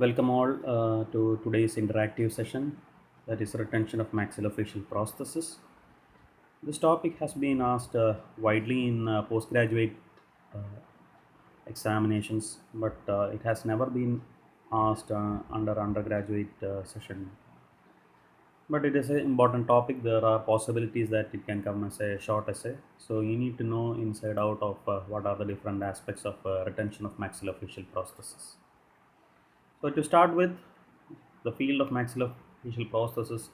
Welcome all to today's interactive session, that is retention of maxillofacial prosthesis. This topic has been asked widely in postgraduate uh, examinations, but it has never been asked under undergraduate session. But it is an important topic. There are possibilities that it can come as a short essay. So you need to know inside out of what are the different aspects of retention of maxillofacial prosthesis. So to start with, the field of maxillofacial prosthesis,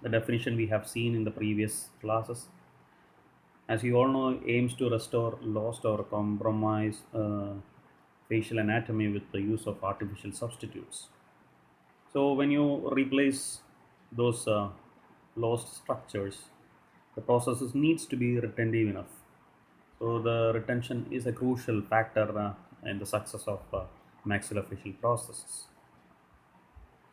the definition we have seen in the previous classes, as you all know, aims to restore lost or compromised facial anatomy with the use of artificial substitutes. So when you replace those lost structures, the processes needs to be retentive enough. So the retention is a crucial factor in the success of maxillofacial processes.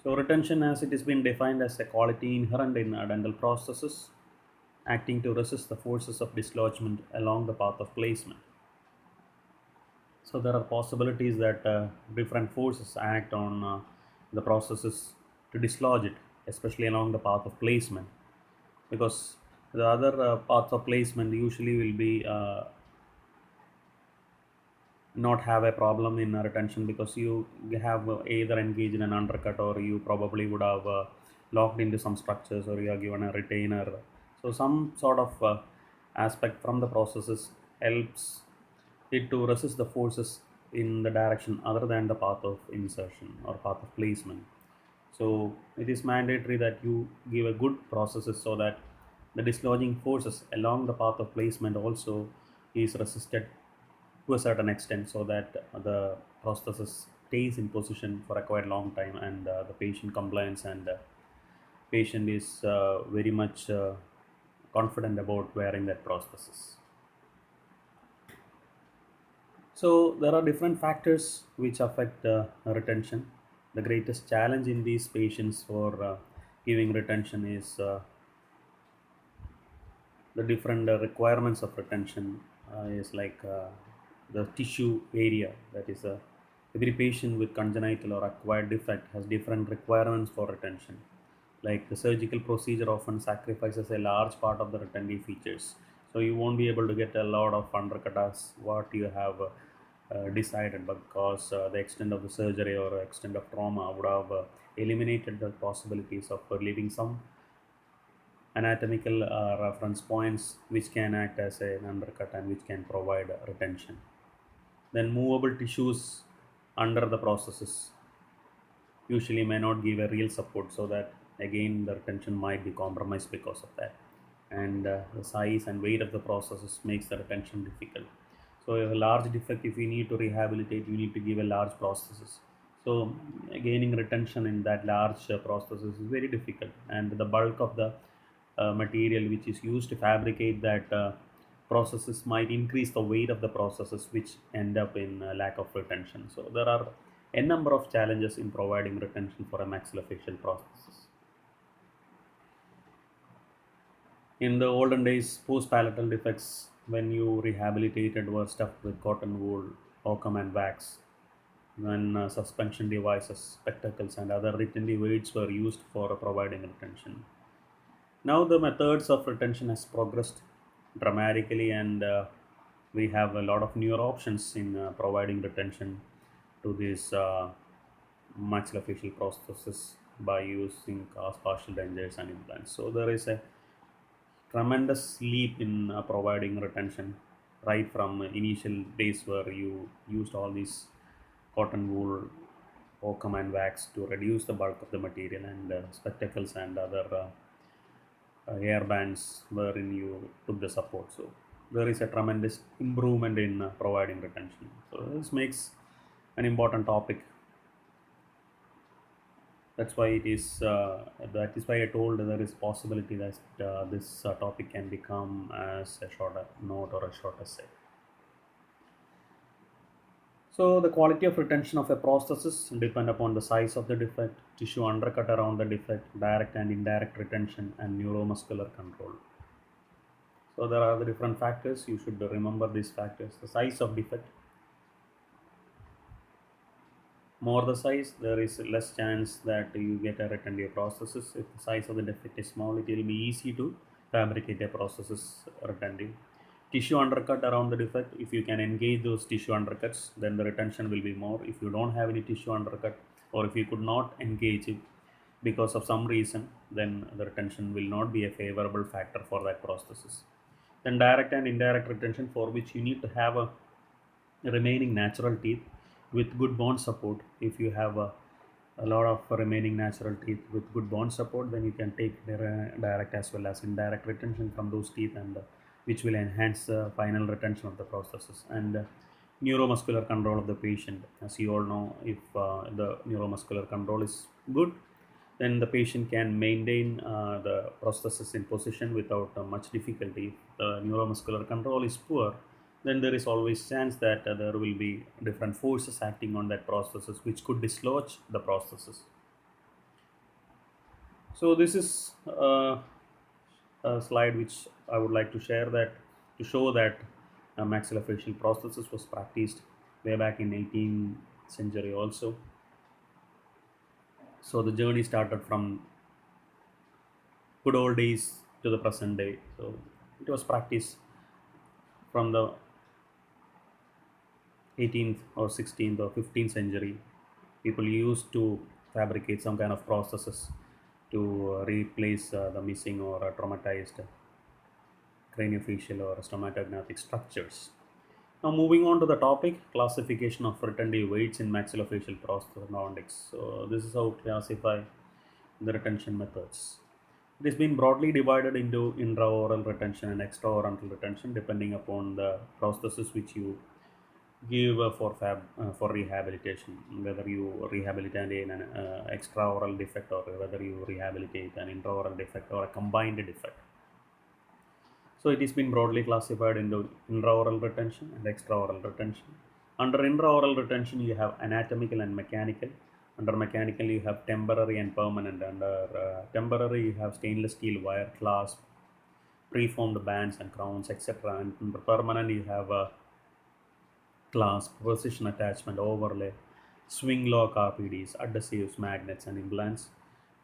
So retention, as it has been defined as a quality inherent in dental processes, acting to resist the forces of dislodgement along the path of placement. So there are possibilities that different forces act on the processes to dislodge it, especially along the path of placement, because the other paths of placement usually will be not have a problem in retention, because you have either engaged in an undercut, or you probably would have locked into some structures, or you are given a retainer. So some sort of aspect from the processes helps it to resist the forces in the direction other than the path of insertion or path of placement. So it is mandatory that you give a good processes, so that the dislodging forces along the path of placement also is resisted to a certain extent, so that the prosthesis stays in position for a quite long time, and the patient compliance, and patient is very much confident about wearing that prosthesis. So there are different factors which affect retention. The greatest challenge in these patients for giving retention is the different requirements of retention is like the tissue area, that is every patient with congenital or acquired defect has different requirements for retention. Like the surgical procedure often sacrifices a large part of the retentive features, so you won't be able to get a lot of undercut as what you have decided, because the extent of the surgery or extent of trauma would have eliminated the possibilities of leaving some anatomical reference points which can act as an undercut and which can provide retention. Then movable tissues under the processes usually may not give a real support, so that again the retention might be compromised because of that. And the size and weight of the processes makes the retention difficult. So a large defect, if you need to rehabilitate, you need to give a large prosthesis. So gaining retention in that large prosthesis is very difficult, and the bulk of the material which is used to fabricate that processes might increase the weight of the processes, which end up in lack of retention. So there are a number of challenges in providing retention for a maxillofacial prosthesis. In the olden days, post-palatal defects, when you rehabilitated, were stuffed with cotton wool, oakum, and wax. When suspension devices, spectacles, and other retentive aids were used for providing retention. Now the methods of retention has progressed dramatically, and we have a lot of newer options in providing retention to these maxillofacial prosthesis by using cast partial dentures and implants. So there is a tremendous leap in providing retention, right from initial days where you used all these cotton wool, oakum, and wax to reduce the bulk of the material, and spectacles and other hair bands wherein you took the support. So there is a tremendous improvement in providing retention. So this makes an important topic. That's why it is that is why I told there is possibility that this topic can become as a short note or a short essay. So the quality of retention of a prosthesis depend upon the size of the defect, tissue undercut around the defect, direct and indirect retention, and neuromuscular control. So there are the different factors. You should remember these factors. The size of defect. More the size, there is less chance that you get a retentive prosthesis. If the size of the defect is small, it will be easy to fabricate a prosthesis retentive. Tissue undercut around the defect, if you can engage those tissue undercuts, then the retention will be more. If you don't have any tissue undercut, or if you could not engage it because of some reason, then the retention will not be a favorable factor for that prosthesis. Then direct and indirect retention, for which you need to have a remaining natural teeth with good bone support. If you have a lot of remaining natural teeth with good bone support, then you can take direct as well as indirect retention from those teeth, and which will enhance the final retention of the prosthesis. And neuromuscular control of the patient, as you all know, if the neuromuscular control is good, then the patient can maintain the prosthesis in position without much difficulty. If the neuromuscular control is poor, then there is always chance that there will be different forces acting on that prosthesis which could dislodge the prosthesis. So this is a slide which I would like to share, that to show that maxillofacial prosthesis was practiced way back in 18th century also. So the journey started from good old days to the present day. So it was practiced from the 18th or 16th or 15th century. People used to fabricate some kind of processes to replace the missing or traumatized craniofacial or stomatognathic structures. Now moving on to the topic, classification of retentive weights in maxillofacial prosthodontics. So this is how to classify the retention methods. It has been broadly divided into intraoral retention and extraoral retention depending upon the prosthesis which you give for rehabilitation, whether you rehabilitate an extraoral defect or whether you rehabilitate an intraoral defect or a combined defect. So it has been broadly classified into intraoral retention and extraoral retention. Under intraoral retention, you have anatomical and mechanical. Under mechanical, you have temporary and permanent. Under temporary, you have stainless steel wire clasp, preformed bands and crowns, etc. And under permanent, you have clasp, precision attachment, overlay, swing lock RPDs, adhesives, magnets, and implants.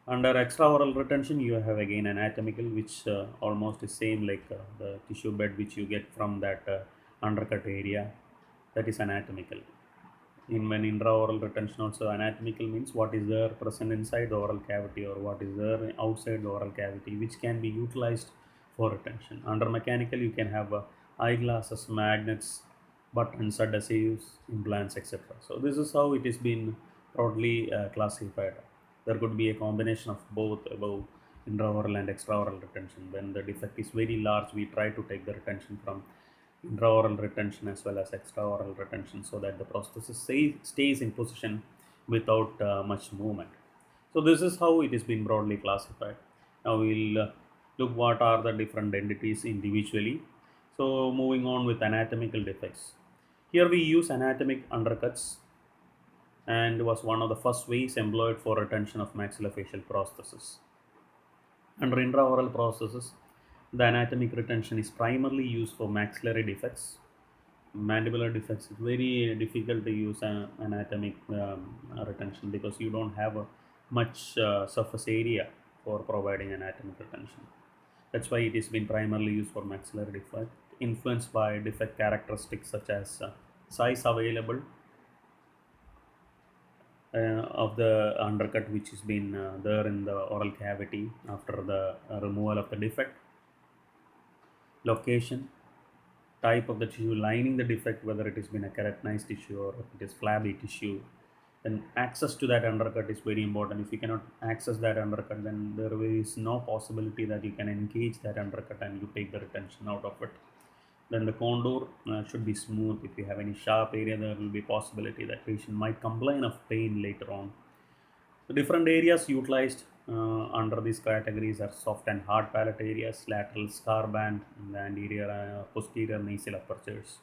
Under extraoral retention, you have again anatomical, which almost is same like the tissue bed which you get from that undercut area. That is anatomical. In when intraoral retention also, anatomical means what is there present inside the oral cavity or what is there outside the oral cavity, which can be utilized for retention. Under mechanical, you can have eyeglasses, magnets, buttons, adhesives, implants, etc. So this is how it is been broadly classified. There could be a combination of both above intraoral and extraoral retention. When the defect is very large, we try to take the retention from intraoral retention as well as extraoral retention so that the prosthesis stays in position without much movement. So this is how it has been broadly classified. Now we'll look what are the different entities individually. So moving on with anatomical defects. Here we use anatomic undercuts and was one of the first ways employed for retention of maxillofacial prosthesis. Under intraoral prosthesis, the anatomic retention is primarily used for maxillary defects. Mandibular defects is very difficult to use anatomic retention because you don't have much surface area for providing anatomic retention. That's why it has been primarily used for maxillary defect, influenced by defect characteristics such as size available of the undercut which has been there in the oral cavity after the removal of the defect, location, type of the tissue lining the defect, whether it has been a keratinized tissue or if it is flabby tissue. Then access to that undercut is very important. If you cannot access that undercut, then there is no possibility that you can engage that undercut and you take the retention out of it. Then the contour should be smooth. If you have any sharp area, there will be possibility that patient might complain of pain later on. The different areas utilized under these categories are soft and hard palate areas, lateral scar band, and the anterior posterior nasal apertures.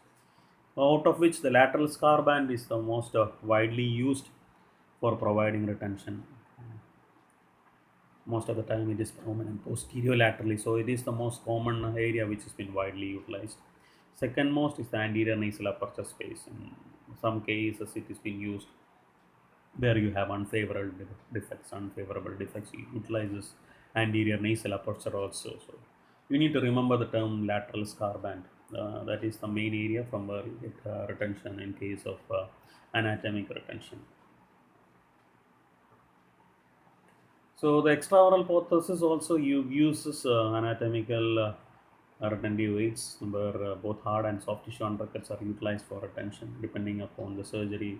Out of which the lateral scar band is the most widely used for providing retention. Most of the time it is prominent posterior laterally, so it is the most common area which has been widely utilized. Second most is the anterior nasal aperture space. In some cases it is being used where you have unfavorable defects, it utilizes anterior nasal aperture also. So you need to remember the term lateral scar band. That is the main area from where you get retention in case of anatomic retention. So the extraoral prosthesis also uses anatomical retentive weights where both hard and soft tissue undercuts are utilized for retention depending upon the surgery.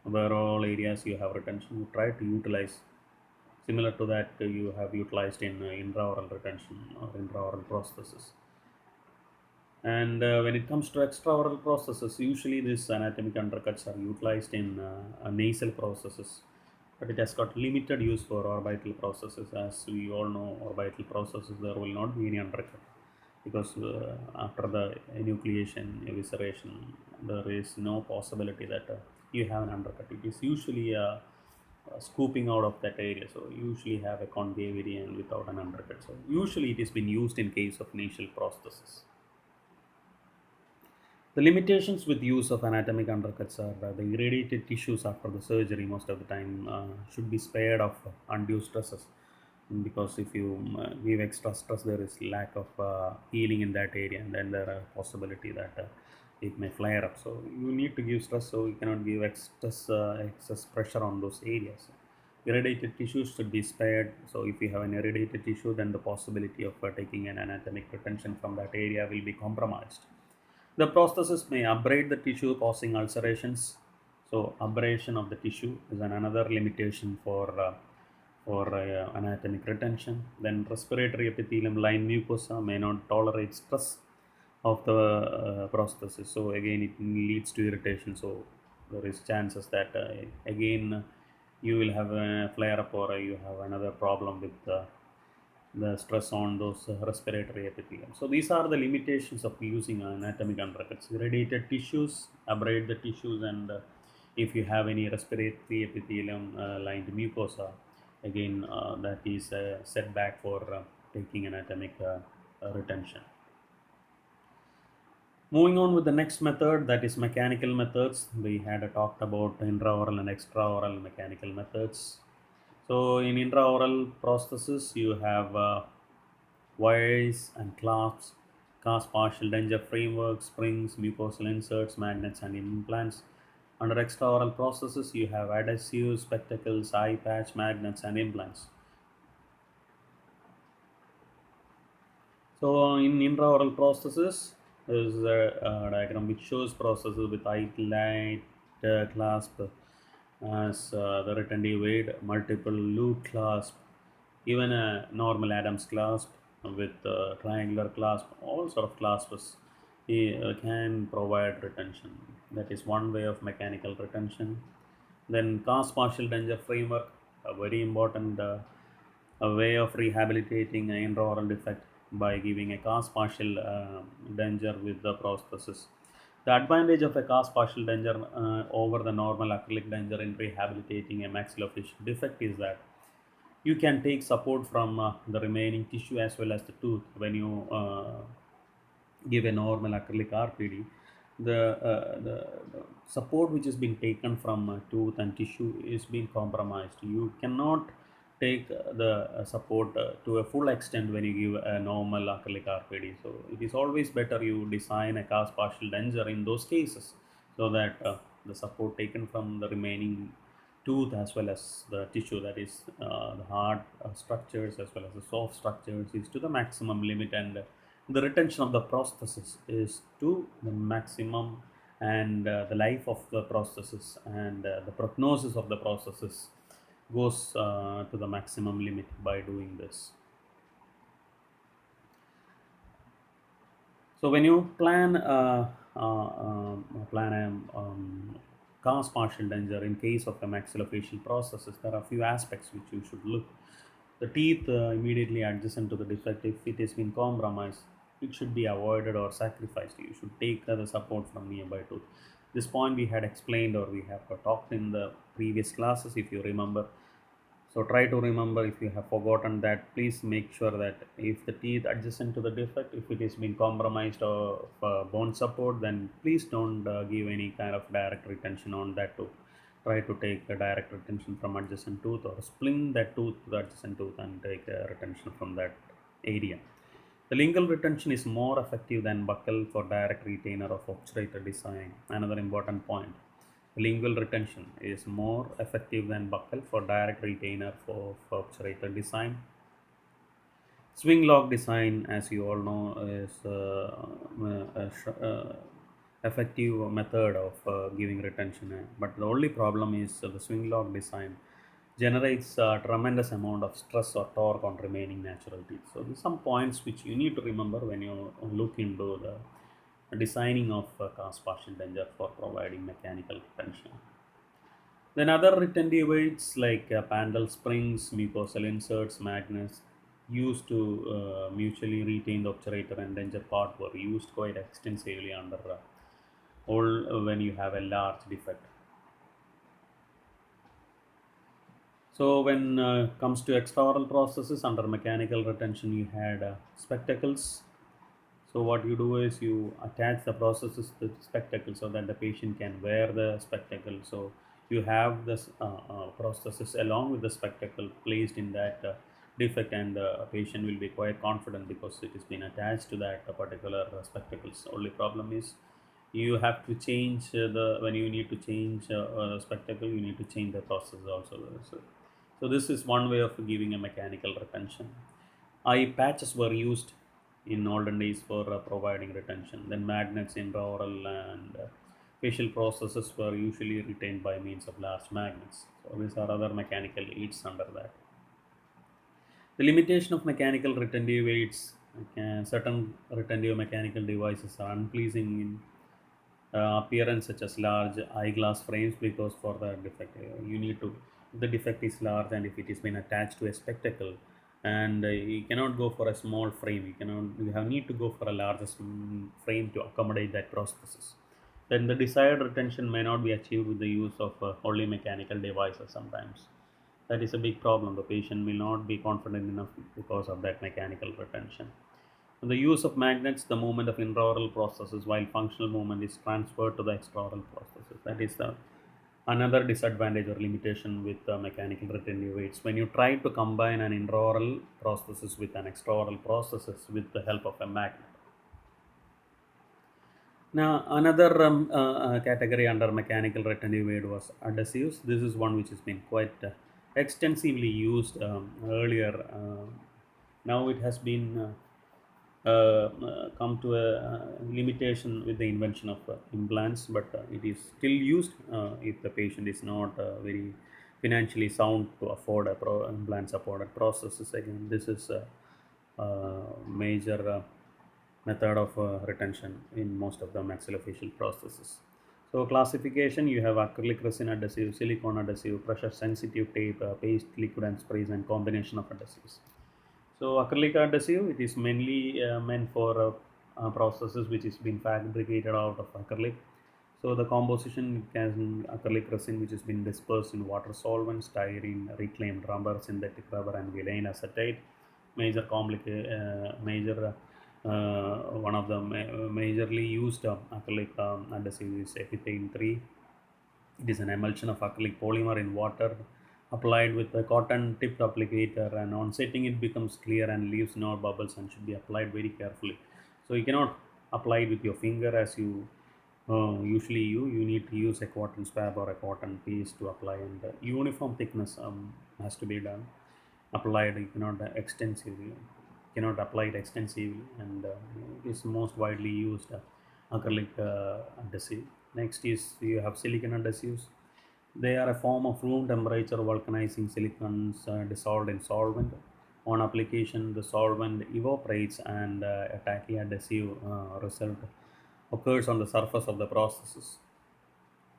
Where all areas you have retention, you try to utilize similar to that you have utilized in intraoral retention or intraoral prosthesis. And when it comes to extraoral processes, usually these anatomic undercuts are utilized in nasal processes, but it has got limited use for orbital processes. As we all know, orbital processes there will not be any undercut because after the enucleation, evisceration, there is no possibility that you have an undercut. It is usually scooping out of that area, so usually have a concavity and without an undercut. So usually it is been used in case of nasal prosthesis. The limitations with use of anatomic undercuts are the irradiated tissues after the surgery most of the time should be spared of undue stresses, because if you give extra stress there is lack of healing in that area, and then there are possibility that it may flare up. So you need to give stress, so you cannot give excess pressure on those areas. Irradiated tissues should be spared. So if you have an irradiated tissue, then the possibility of taking an anatomic retention from that area will be compromised. The prosthesis may abrade the tissue, causing ulcerations. So abrasion of the tissue is another limitation for anatomic retention. Then respiratory epithelium line mucosa may not tolerate stress of the prosthesis. So again, it leads to irritation. So there is chances that again you will have a flare up, or you have another problem with the stress on those respiratory epithelium. So these are the limitations of using anatomic undercuts. Irradiated tissues abrade the tissues, and if you have any respiratory epithelium lined mucosa, again that is a setback for taking anatomic retention. Moving on with the next method, that is mechanical methods. We had talked about intraoral and extraoral mechanical methods. So in intraoral prosthesis, you have wires and clasps, cast partial denture framework, springs, mucosal inserts, magnets, and implants. Under extraoral processes, you have adhesives, spectacles, eye patch, magnets, and implants. So in intraoral processes, there is a diagram which shows processes with eyelid clasp as the retentive weight, multiple loop clasp, even a normal Adams clasp with triangular clasp, all sort of clasps can provide retention. That is one way of mechanical retention. Then cast partial denture framework, a very important a way of rehabilitating an intraoral defect by giving a cast partial denture with the prosthesis. The advantage of a cast partial denture over the normal acrylic denture in rehabilitating a maxillofacial defect is that you can take support from the remaining tissue as well as the tooth when you give a normal acrylic RPD. The support which has been taken from tooth and tissue is being compromised. You cannot take the support to a full extent when you give a normal acrylic RPD. So it is always better you design a cast partial denture in those cases, so that the support taken from the remaining tooth as well as the tissue, that is the hard structures as well as the soft structures, is to the maximum limit, and the retention of the prosthesis is to the maximum, and the life of the prosthesis and the prognosis of the prosthesis goes to the maximum limit by doing this. So when you plan a cast partial denture in case of a maxillofacial prosthesis, there are a few aspects which you should look. The teeth immediately adjacent to the defect, if it has been compromised, it should be avoided or sacrificed. You should take the support from nearby tooth. This point we had explained, or we have talked in the previous classes, if you remember. So try to remember. If you have forgotten that, please make sure that if the teeth adjacent to the defect, if it has been compromised of bone support, then please don't give any kind of direct retention on that tooth. try to take a direct retention from adjacent tooth, or splint that tooth to the adjacent tooth and take a retention from that area. The lingual retention is more effective than buccal for direct retainer of obturator design. Another important point. Lingual retention is more effective than buccal for direct retainer for obturator design. Swing lock design, as you all know, is effective method of giving retention. But the only problem is the swing lock design generates a tremendous amount of stress or torque on remaining natural teeth. So these are some points which you need to remember when you look into the designing of cast partial denture for providing mechanical retention. Then other retentive weights like pandal springs, mucosal inserts, magnets used to mutually retain the obturator and denture part were used quite extensively under all when you have a large defect. So when comes to extraoral processes under mechanical retention, you had spectacles. So what you do is you attach the processes to the spectacle so that the patient can wear the spectacle. So you have this processes along with the spectacle placed in that defect, and the patient will be quite confident because it has been attached to that particular spectacles. Only problem is you have to change the when you need to change spectacle, you need to change the process also. So this is one way of giving a mechanical retention. Eye patches were used in olden days for providing retention. Then magnets, intraoral and facial processes were usually retained by means of large magnets. So these are other mechanical aids under that. The limitation of mechanical retentive aids. Certain retentive mechanical devices are unpleasing in appearance, such as large eyeglass frames, because for the defect you need to, if the defect is large and if it is been attached to a spectacle, and you cannot go for a small frame, you have need to go for a larger frame to accommodate that prosthesis. Then the desired retention may not be achieved with the use of only mechanical devices. Sometimes that is a big problem. The patient will not be confident enough because of that mechanical retention. In the use of magnets, the movement of intraoral processes while functional movement is transferred to the extraoral processes. That is the another disadvantage or limitation with mechanical retentive weights. When you try to combine an intraoral prosthesis with an extraoral prosthesis with the help of a magnet. Now, another category under mechanical retentive weight was adhesives. This is one which has been quite extensively used earlier. Now it has been come to a limitation with the invention of implants, but it is still used if the patient is not very financially sound to afford a implant supported processes. Again, this is a major method of retention in most of the maxillofacial processes. So classification, you have acrylic resin adhesive, silicone adhesive, pressure sensitive tape, paste, liquid and sprays, and combination of adhesives. So acrylic adhesive, it is mainly meant for processes which is being fabricated out of acrylic. So the composition can acrylic resin which has been dispersed in water solvents, styrene, reclaimed rubber, synthetic rubber, and vinyl acetate. Major one of the majorly used acrylic adhesive is epithane 3. It is an emulsion of acrylic polymer in water applied with a cotton tipped applicator, and on setting it becomes clear and leaves no bubbles and should be applied very carefully. So you cannot apply it with your finger as you usually you need to use a cotton swab or a cotton paste to apply, and uniform thickness has to be done applied. You cannot extensively cannot apply it extensively, and it is most widely used acrylic adhesive. Next is you have silicon adhesives. They are a form of room temperature vulcanizing silicons dissolved in solvent. On application, the solvent evaporates, and a tacky adhesive result occurs on the surface of the processes.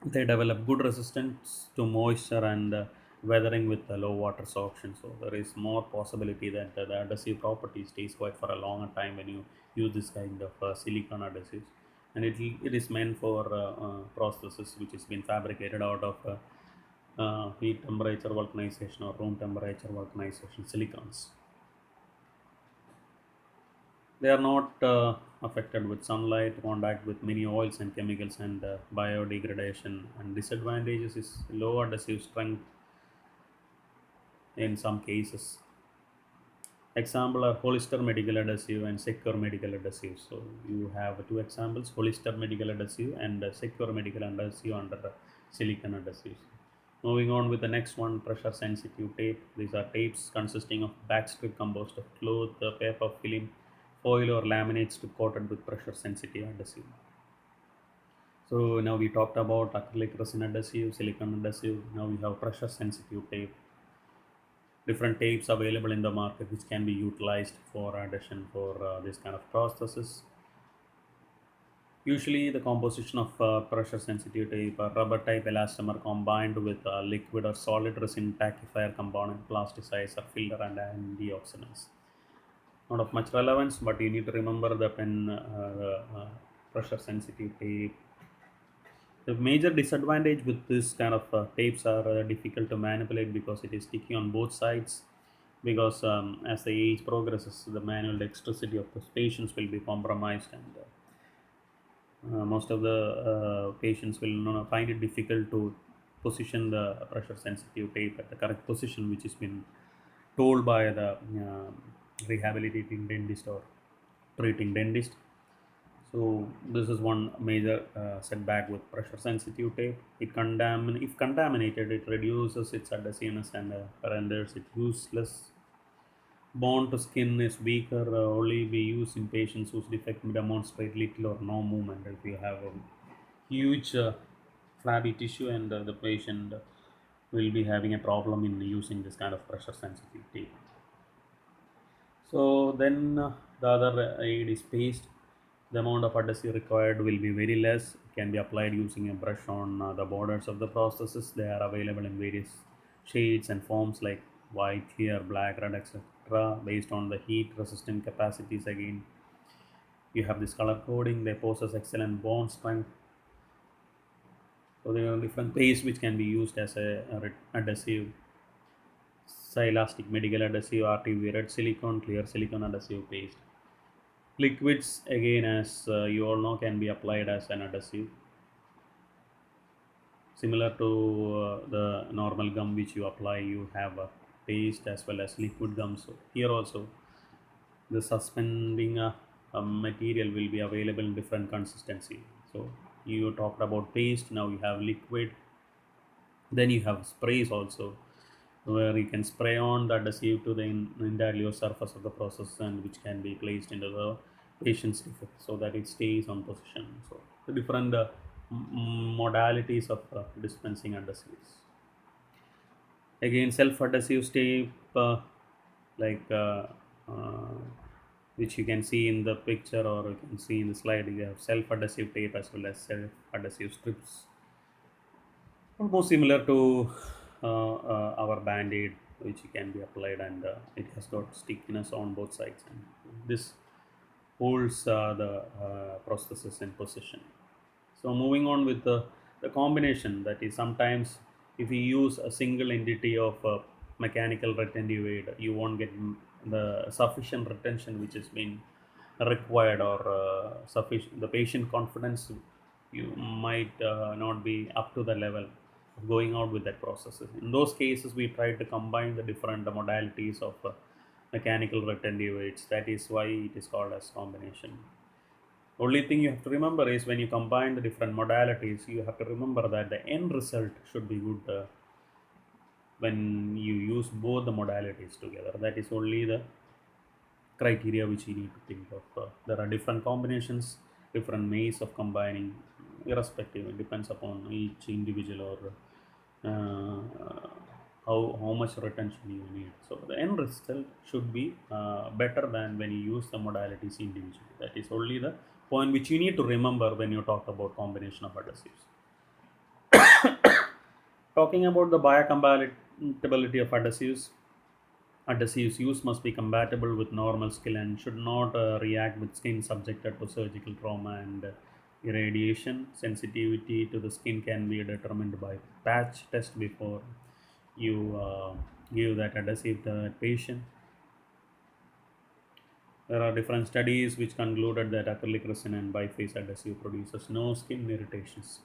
They develop good resistance to moisture and weathering with low water absorption. So there is more possibility that the adhesive property stays quite for a longer time when you use this kind of silicone adhesives. And it is meant for processes which has been fabricated out of heat temperature vulcanization or room temperature vulcanization silicons. They are not affected with sunlight, contact with many oils and chemicals, and biodegradation. And disadvantages is low adhesive strength in some cases. Example are Hollister medical adhesive and Secure medical adhesive. So you have two examples: Hollister medical adhesive and Secure medical adhesive under silicon adhesives. Moving on with the next one, pressure sensitive tape. These are tapes consisting of backstrip composed of cloth, paper, film, foil, or laminates to coated with pressure sensitive adhesive. So now we talked about acrylic resin adhesive, silicon adhesive. Now we have pressure sensitive tape. Different tapes available in the market which can be utilized for addition for this kind of processes. Usually the composition of pressure sensitive tape or rubber type elastomer combined with liquid or solid resin tackifier component, plasticizer, filler, and antioxidants. Not of much relevance, but you need to remember that when pressure sensitive tape. The major disadvantage with this kind of tapes are difficult to manipulate because it is sticky on both sides. Because as the age progresses, the manual dexterity of the patients will be compromised, and most of the patients will find it difficult to position the pressure sensitive tape at the correct position, which has been told by the rehabilitating dentist or treating dentist. So this is one major setback with pressure sensitive tape. If contaminated, it reduces its adhesiveness and renders it useless. Bond to skin is weaker, only be used in patients whose defect demonstrate little or no movement. If you have a huge flabby tissue and the patient will be having a problem in using this kind of pressure sensitive tape. So then the other aid is paste. The amount of adhesive required will be very less. It can be applied using a brush on the borders of the processes. They are available in various shades and forms like white, clear, black, red, etc. Based on the heat resistant capacities. Again, you have this color coding. They possess excellent bond strength. So there are different paste which can be used as a adhesive. Silastic medical adhesive, RTV red silicone, clear silicone adhesive paste. Liquids, again, as you all know, can be applied as an adhesive, similar to the normal gum which you apply. You have a paste as well as liquid gum. So here also, the suspending material will be available in different consistency. So you talked about paste. Now you have liquid. Then you have sprays also, where you can spray on the adhesive to the entire surface of the process, and which can be placed into the patient's defect so that it stays on position. So the different modalities of dispensing adhesives. Again, self-adhesive tape, like uh, which you can see in the picture or you can see in the slide. You have self-adhesive tape as well as self-adhesive strips, almost similar to our band-aid, which can be applied, and it has got stickiness on both sides, and this holds the prosthesis in position. So moving on with the combination, that is, sometimes if you use a single entity of mechanical retentive aid, you won't get the sufficient retention which has been required, or sufficient the patient confidence you might not be up to the level of going out with that process. In those cases, we try to combine the different modalities of mechanical retentive aids. That is why it is called as combination. Only thing you have to remember is when you combine the different modalities, you have to remember that the end result should be good when you use both the modalities together. That is only the criteria which you need to think of. There are different combinations, different ways of combining, irrespective. It depends upon each individual, or how much retention you need. So the end result should be better than when you use the modalities individually. That is only the point which you need to remember when you talk about combination of adhesives. Talking about the biocompatibility of adhesives, adhesives use must be compatible with normal skin and should not react with skin subjected to surgical trauma and irradiation. Sensitivity to the skin can be determined by patch test before you give that adhesive to that patient. There are different studies which concluded that acrylic resin and biphase adhesive produces no skin irritations.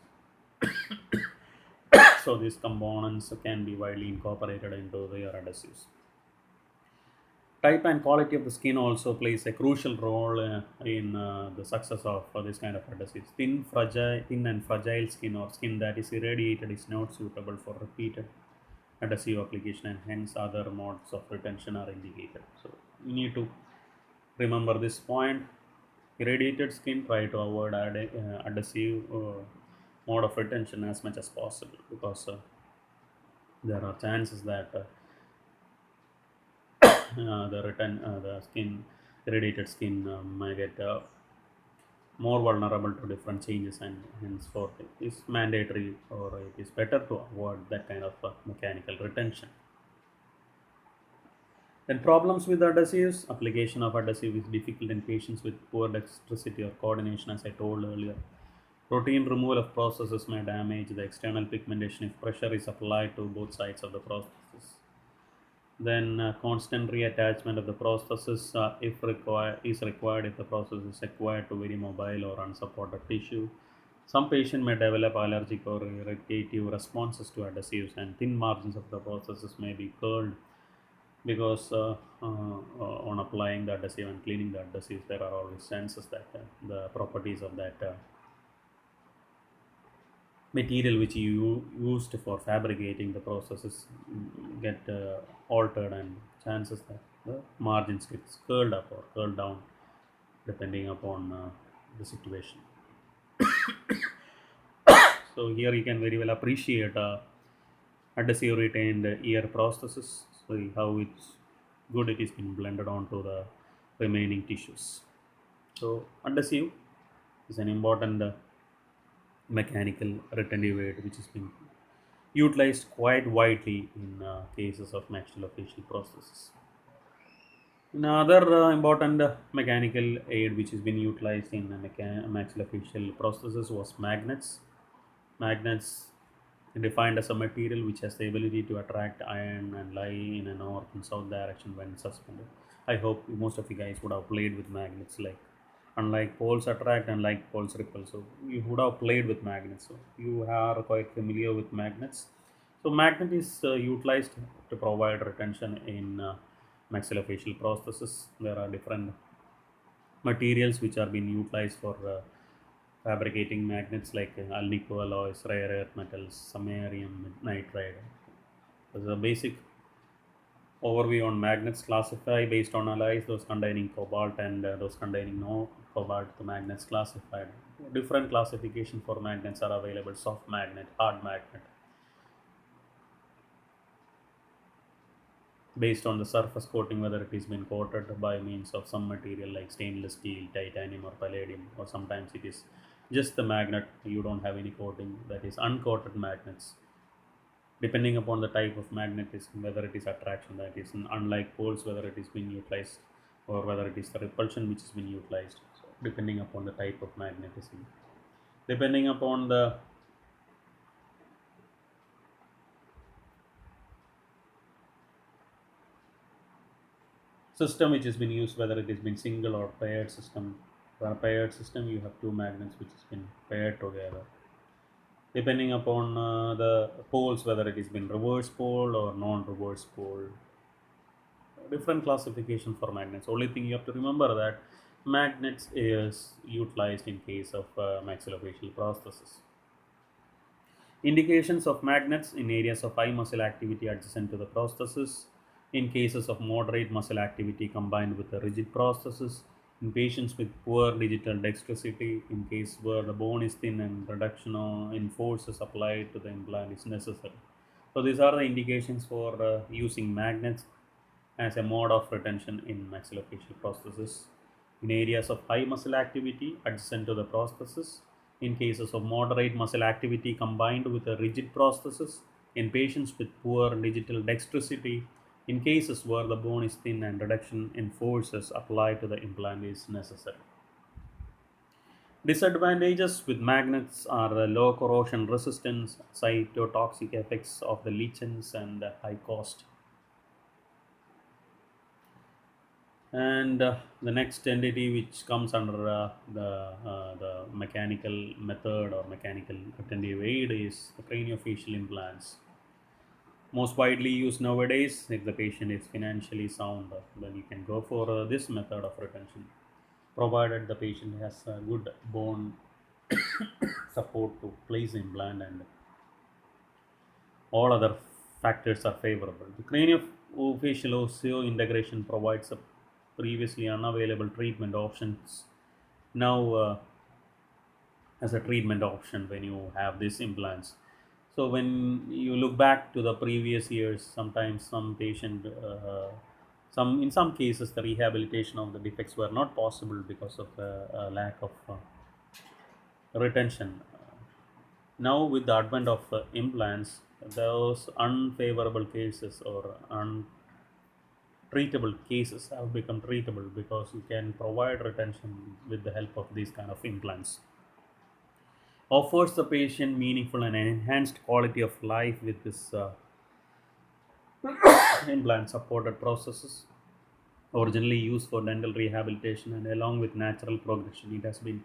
So these components can be widely incorporated into their adhesives. Type and quality of the skin also plays a crucial role in the success of this kind of adhesives. Thin and fragile skin or skin that is irradiated is not suitable for repeated adhesive application, and hence other modes of retention are indicated. So you need to remember this point. Irradiated skin, try to avoid adhesive mode of retention as much as possible, because there are chances that the skin irradiated skin may get more vulnerable to different changes, and henceforth it is mandatory, or it is better to avoid that kind of mechanical retention. Then problems with adhesives. Application of adhesive is difficult in patients with poor dexterity or coordination, as I told earlier. Routine removal of processes may damage the external pigmentation if pressure is applied to both sides of the processes. Then constant reattachment of the prosthesis, if required, is required if the prosthesis is acquired to very mobile or unsupported tissue. Some patient may develop allergic or irritative responses to adhesives, and thin margins of the prosthesis may be curled because on applying the adhesive and cleaning the adhesives, there are always chances that the properties of that material which you used for fabricating the processes get altered, and chances that the margins get curled up or curled down depending upon the situation. So here you can very well appreciate adhesive retained ear prosthesis. So how it's good it is been blended onto the remaining tissues. So adhesive is an important mechanical retentive aid which has been utilized quite widely in cases of maxillofacial prosthesis. Another important mechanical aid which has been utilized in maxillofacial prosthesis was magnets. Magnets defined as a material which has the ability to attract iron and lie in a north and south direction when suspended. I hope most of you guys would have played with magnets, like unlike poles attract and like poles repel. So you would have played with magnets. So you are quite familiar with magnets. So magnet is utilized to provide retention in maxillofacial prosthesis. There are different materials which are being utilized for fabricating magnets, like alnico alloys, rare earth metals, samarium nitride. There's a basic overview on magnets. Classify based on alloys, those containing cobalt and those containing no cobalt. The magnets classified. Different classification for magnets are available: soft magnet, hard magnet, based on the surface coating, whether it has been coated by means of some material like stainless steel, titanium, or palladium, or sometimes it is just the magnet, you don't have any coating, that is uncoated magnets. Depending upon the type of magnetism, whether it is attraction, that is unlike poles, whether it is being utilized, or whether it is the repulsion which is being utilized. So depending upon the type of magnetism, depending upon the system which has been used, whether it has been single or paired system. For a paired system, you have two magnets which has been paired together. Depending upon the poles, whether it has been reverse pole or non-reverse pole, different classification for magnets. Only thing you have to remember that magnets is utilized in case of maxillofacial prosthesis. Indications of magnets in areas of high muscle activity adjacent to the prosthesis, in cases of moderate muscle activity combined with a rigid prosthesis, in patients with poor digital dexterity, in case where the bone is thin and reduction in forces applied to the implant is necessary. So these are the indications for using magnets as a mode of retention in maxillofacial prosthesis. In areas of high muscle activity adjacent to the prosthesis, in cases of moderate muscle activity combined with a rigid prosthesis, in patients with poor digital dexterity, in cases where the bone is thin and reduction in forces applied to the implant is necessary. Disadvantages with magnets are the low corrosion resistance, cytotoxic effects of the lichens, and high cost. And the next entity which comes under the mechanical method or mechanical retentive aid is the craniofacial implants. Most widely used nowadays, if the patient is financially sound, then you can go for this method of retention, provided the patient has a good bone support to place the implant and all other factors are favorable. The craniofacial osseointegration provides a previously unavailable treatment options now as a treatment option when you have these implants. So when you look back to the previous years, sometimes some patient, some in some cases, the rehabilitation of the defects were not possible because of lack of retention. Now, with the advent of implants, those unfavorable cases or untreatable cases have become treatable because you can provide retention with the help of these kind of implants. Offers the patient meaningful and enhanced quality of life with this implant supported processes originally used for dental rehabilitation, and along with natural progression it has been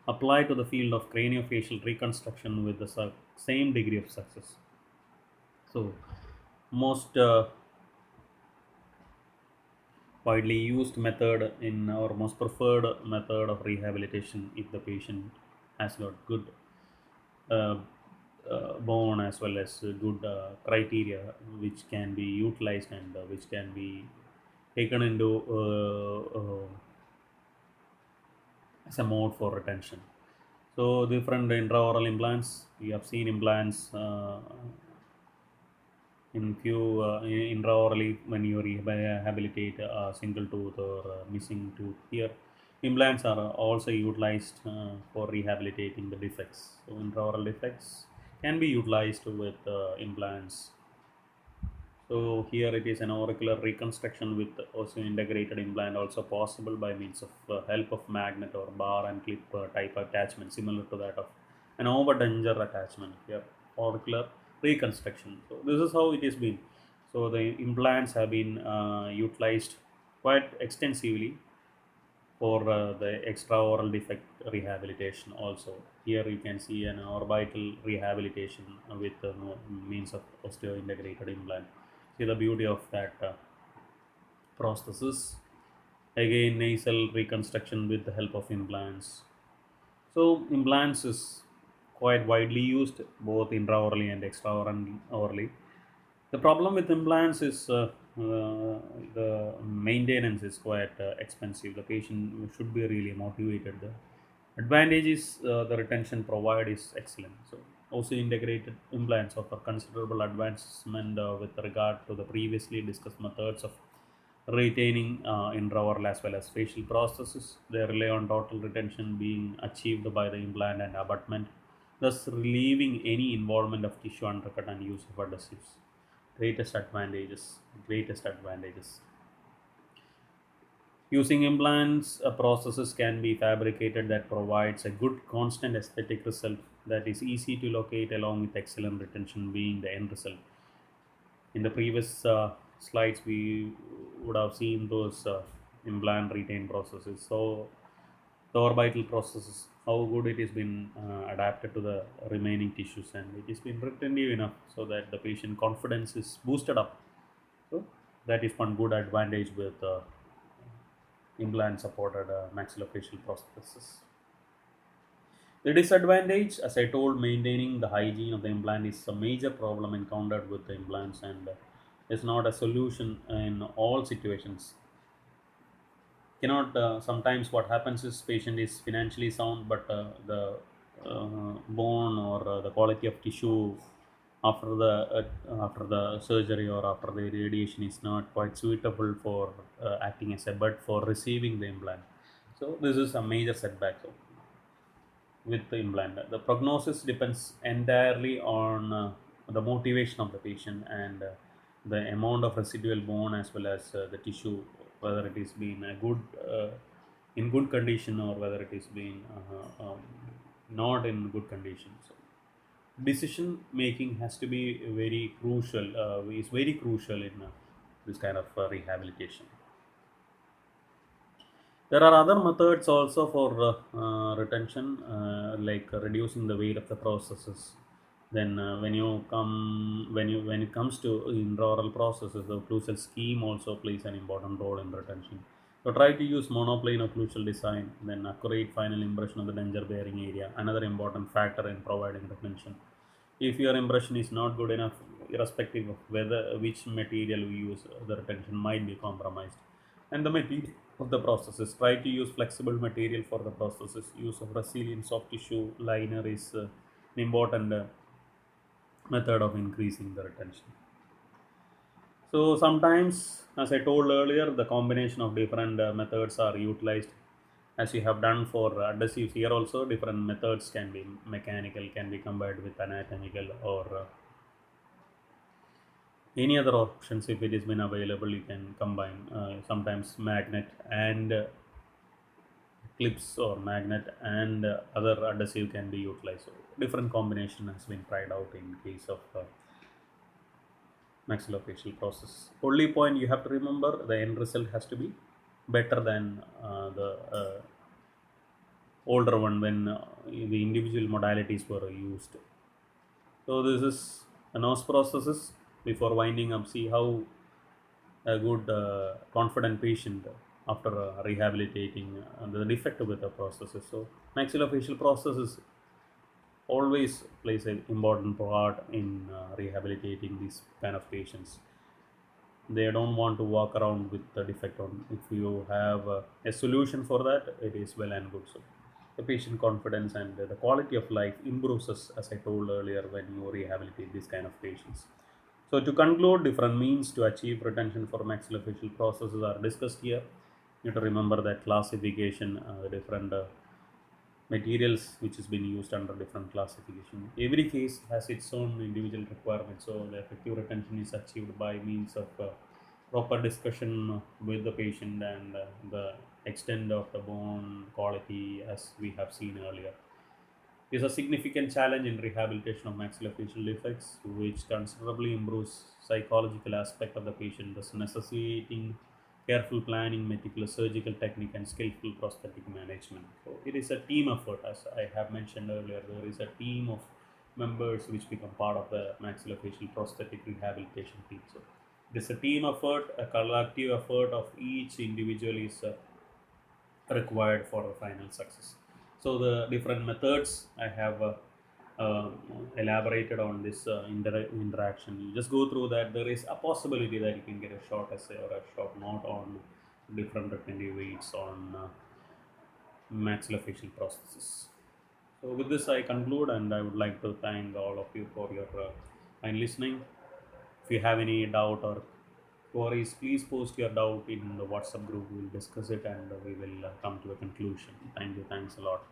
applied to the field of craniofacial reconstruction with the same degree of success. So most widely used method in our most preferred method of rehabilitation if the patient has got good uh, bone as well as good criteria which can be utilized and which can be taken into as a mode for retention. So different intraoral implants. We have seen implants in few intraorally when you rehabilitate a single tooth or missing tooth. Here, implants are also utilized for rehabilitating the defects. So intraoral defects can be utilized with implants. So here it is an auricular reconstruction with also integrated implant also possible by means of help of magnet or bar and clip type attachment similar to that of an overdenture attachment here auricular reconstruction. So this is how it has been. So the implants have been utilized quite extensively for the extraoral defect rehabilitation also. Here you can see an orbital rehabilitation with means of osteointegrated implant. See the beauty of that prosthesis. Again, nasal reconstruction with the help of implants. So implants is quite widely used both intraorally and extraorally. The problem with implants is the maintenance is quite expensive. The patient should be really motivated. The advantage is the retention provided is excellent. So also integrated implants offer considerable advancement with regard to the previously discussed methods of retaining intraoral as well as facial processes. They rely on total retention being achieved by the implant and abutment, thus relieving any involvement of tissue undercut and use of adhesives. Greatest advantages. Using implants, processes can be fabricated that provides a good constant aesthetic result that is easy to locate along with excellent retention being the end result. In the previous slides, we would have seen those implant retain processes. So the orbital processes, how good it has been adapted to the remaining tissues and it has been retentive enough so that the patient confidence is boosted up. So that is one good advantage with implant supported maxillofacial prosthesis. The disadvantage, as I told, maintaining the hygiene of the implant is a major problem encountered with the implants and is not a solution in all situations. Cannot sometimes what happens is patient is financially sound but the bone or the quality of tissue after the surgery or after the radiation is not quite suitable for acting as a bed for receiving the implant. So this is a major setback. So with the implant, the prognosis depends entirely on the motivation of the patient and the amount of residual bone as well as the tissue, whether it is being a good in good condition or whether it is being not in good condition. So decision making has to be very crucial. Is very crucial in this kind of rehabilitation. There are other methods also for retention, like reducing the weight of the processes. Then, when it comes to intraoral processes, the occlusal scheme also plays an important role in retention. So, try to use monoplane occlusal design, then accurate final impression of the denture bearing area, another important factor in providing retention. If your impression is not good enough, irrespective of whether which material we use, the retention might be compromised. And the material of the processes, try to use flexible material for the processes. Use of resilient soft tissue liner is an important method of increasing the retention. So sometimes, as I told earlier, the combination of different methods are utilized, as you have done for adhesives. Here also different methods can be mechanical, can be combined with anatomical, or any other options. If it has been available, you can combine sometimes magnet and clips, or magnet and other adhesive can be utilized. So different combination has been tried out in case of maxillofacial process. Only point you have to remember, the end result has to be better than the older one when the individual modalities were used. So this is a nose processes. Before winding up, see how a good confident patient after rehabilitating the defect with the processes. So maxillofacial processes always plays an important part in rehabilitating these kind of patients. They don't want to walk around with the defect on. If you have a solution for that, it is well and good. So the patient confidence and the quality of life improves, as I told earlier, when you rehabilitate these kind of patients. So to conclude, different means to achieve retention for maxillofacial processes are discussed here. You have to remember that classification, different materials which has been used under different classification. Every case has its own individual requirements, so the effective retention is achieved by means of proper discussion with the patient and the extent of the bone quality, as we have seen earlier. Is a significant challenge in rehabilitation of maxillofacial defects, which considerably improves psychological aspect of the patient, thus necessitating careful planning, meticulous surgical technique, and skillful prosthetic management. So it is a team effort, as I have mentioned earlier. There is a team of members which become part of the maxillofacial prosthetic rehabilitation team. So it is a team effort, a collective effort of each individual is required for the final success. So the different methods I have uh, elaborated on this interaction. You just go through that. There is a possibility that you can get a short essay or a short note on different retentive weights on maxillofacial processes. So with this, I conclude, and I would like to thank all of you for your kind listening. If you have any doubt or queries, please post your doubt in the WhatsApp group. We will discuss it and we will come to a conclusion. Thank you. Thanks a lot.